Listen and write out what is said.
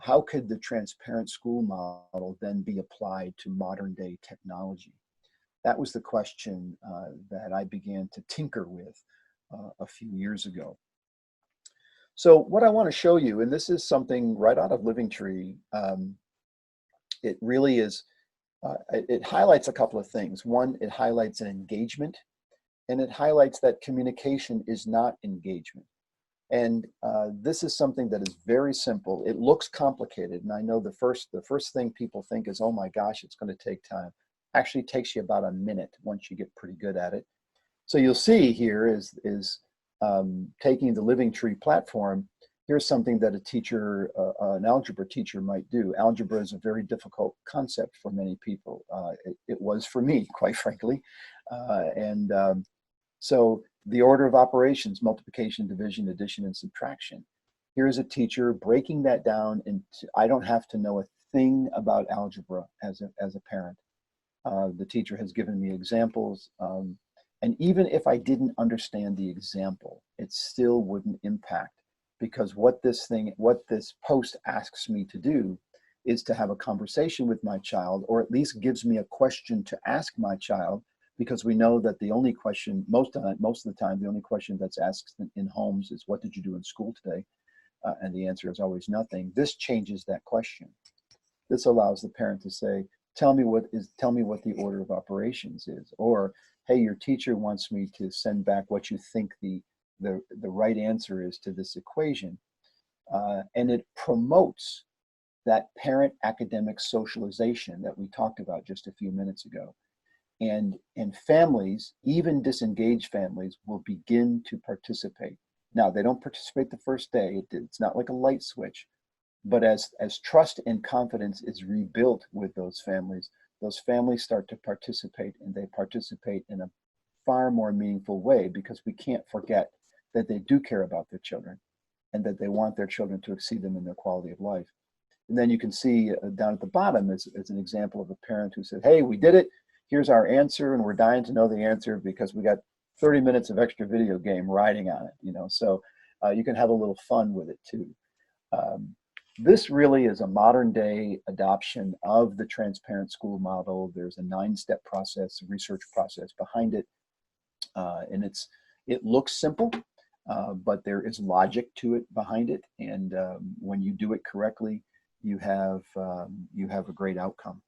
how could the transparent school model then be applied to modern day technology? That was the question that I began to tinker with a few years ago. So what I want to show you, and this is something right out of Livingtree, it really is, it highlights a couple of things. One, it highlights an engagement, and it highlights that communication is not engagement. And this is something that is very simple. It looks complicated, and I know the first thing people think is, oh my gosh, it's going to take time. Actually, it takes you about a minute once you get pretty good at it. So you'll see here is taking the Livingtree platform. Here's something that a teacher, an algebra teacher might do. Algebra is a very difficult concept for many people. It was for me, quite frankly. So the order of operations, multiplication, division, addition, and subtraction. Here's a teacher breaking that down into, I don't have to know a thing about algebra as a parent. The teacher has given me examples. And even if I didn't understand the example, it still wouldn't impact, because what this post asks me to do is to have a conversation with my child, or at least gives me a question to ask my child, because we know that the only question, most of the time, the only question that's asked in homes is, what did you do in school today? And the answer is always nothing. This changes that question. This allows the parent to say, tell me what the order of operations is, or, hey, your teacher wants me to send back what you think the right answer is to this equation. And it promotes that parent academic socialization that we talked about just a few minutes ago. And families, even disengaged families, will begin to participate. Now, they don't participate the first day. It's not like a light switch. But as trust and confidence is rebuilt with those families start to participate, and they participate in a far more meaningful way, because we can't forget that they do care about their children, and that they want their children to exceed them in their quality of life. And then you can see down at the bottom is an example of a parent who said, hey, we did it. Here's our answer, and we're dying to know the answer because we got 30 minutes of extra video game riding on it. So you can have a little fun with it too. This really is a modern day adoption of the transparent school model. There's a 9-step process, a research process behind it. And it looks simple, but there is logic to it behind it. And when you do it correctly, you have a great outcome.